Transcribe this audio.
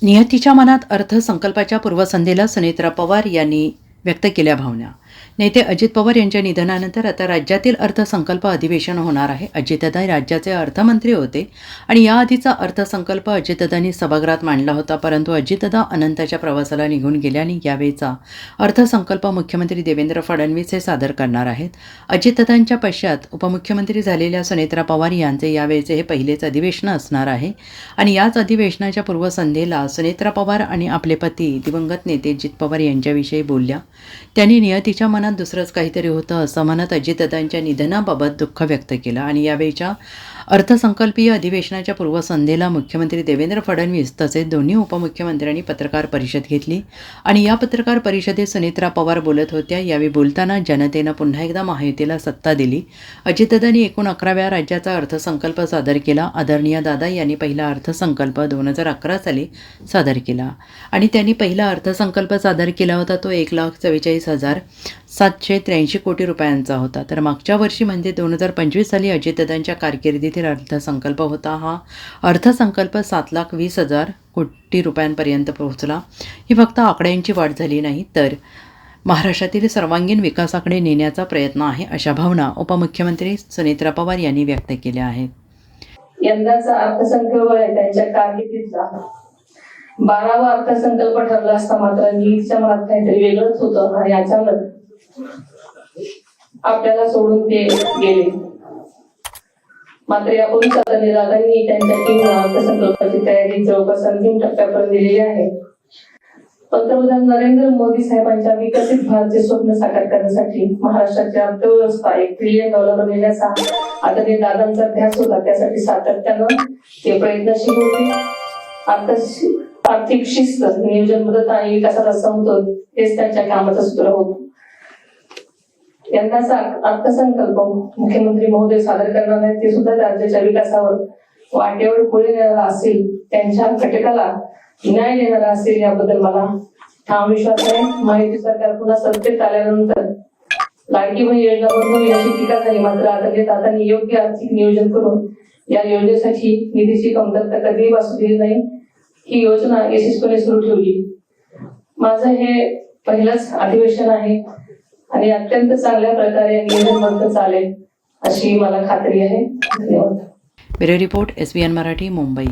नियतीच्या मनात अर्थसंकल्पाच्या पूर्वसंध्येला सुनेत्रा पवार यांनी व्यक्त केल्या भावना. नेते अजित पवार यांच्या निधनानंतर आता राज्यातील अर्थसंकल्प अधिवेशन होणार आहे. अजितदादा राज्याचे अर्थमंत्री होते आणि याआधीचा अर्थसंकल्प अजितदादांनी सभागृहात मांडला होता, परंतु अजितदादा अनंताच्या प्रवासाला निघून गेल्याने यावेळचा अर्थसंकल्प मुख्यमंत्री देवेंद्र फडणवीस हे सादर करणार आहेत. अजितदादांच्या पश्चात उपमुख्यमंत्री झालेल्या सुनेत्रा पवार यांचे यावेळचे हे पहिलेच अधिवेशन असणार आहे आणि याच अधिवेशनाच्या पूर्वसंध्येला सुनेत्रा पवार आणि आपले पती दिवंगत नेते अजित पवार यांच्याविषयी बोलल्या. त्यांनी नियतीच्या मनात दुसरंच काहीतरी होतं असं म्हणत अजितदादांच्या निधनाबाबत दुःख व्यक्त केलं आणि यावेळच्या अर्थसंकल्पीय अधिवेशनाच्या पूर्वसंध्येला मुख्यमंत्री देवेंद्र फडणवीस तसेच दोन्ही उपमुख्यमंत्र्यांनी पत्रकार परिषद घेतली आणि या पत्रकार परिषदेत सुनेत्रा पवार बोलत होत्या. यावेळी बोलताना जनतेनं पुन्हा एकदा महायुतीला सत्ता दिली. अजितदादांनी एकूण 11व्या राज्याचा अर्थसंकल्प सादर केला. आदरणीय दादा यांनी पहिला अर्थसंकल्प 2011 साली सादर केला आणि त्यांनी पहिला अर्थसंकल्प सादर केला होता तो 1,44,783 कोटी रुपयांचा होता. तर मागच्या वर्षी म्हणजे 2025 साली अजितदादांच्या कारकिर्दीतील अर्थसंकल्प होता. हा अर्थसंकल्प 7,20,000 कोटी रुपयांपर्यंत पोहोचला. ही फक्त आकड्यांची वाढ झाली नाही तर महाराष्ट्रातील सर्वांगीण विकासाकडे नेण्याचा प्रयत्न आहे, अशा भावना उपमुख्यमंत्री सुनेत्रा पवार यांनी व्यक्त केल्या आहेत. यंदाचा अर्थसंकल्प त्यांच्या कारकिर्दीतला 12वा अर्थसंकल्प ठरला असता मात्र नीटच्या मनात काहीतरी वेगळंच होतं आणि अचानक आपल्याला सोडून ते गेले. मात्र यापूर्वी दादांनी त्यांच्या टीमला अर्थसंकल्पाची तयारी जवळपास अंतिम टप्प्यापर्यंत दिलेली आहे. पंतप्रधान नरेंद्र मोदी साहेबांच्या विकसित भारतचे स्वप्न साकार करण्यासाठी महाराष्ट्राची अर्थव्यवस्था $1 ट्रिलियन नेण्याचा आदरणीय दादांचा ध्यास होता. त्यासाठी सातत्यानं ते प्रयत्नशील होते. आर्थिक शिस्त, नियोजन, मदत आणि विकासाचा समतोल हेच त्यांच्या कामाचं सूत्र होतं. यंदाचा अर्थसंकल्प मुख्यमंत्री महोदय सादर करणार आहेत ते सुद्धा राज्याच्या विकासावर वाटेवर पुढे नेणारा असेल, त्यांच्या घटकाला न्याय देणारा असेल याबद्दल मला ठाम विश्वास आहे. माहिती सरकार पुन्हा सत्तेत आल्यानंतर लाडकी बहीण योजना बंद होईल अशी टीका झाली, मात्र आदरणीय दादांनी योग्य आर्थिक नियोजन करून या योजनेसाठी निधीची कमतरता कधीही भासू दिली नाही. ही योजना यशस्वीपणे सुरू ठेवली. माझं हे पहिलंच अधिवेशन आहे आणि अत्यंत चांगल्या प्रकारे नियोजनबद्ध चालेल अशी मला खात्री आहे. धन्यवाद. Bureau report SBN Marathi, Mumbai.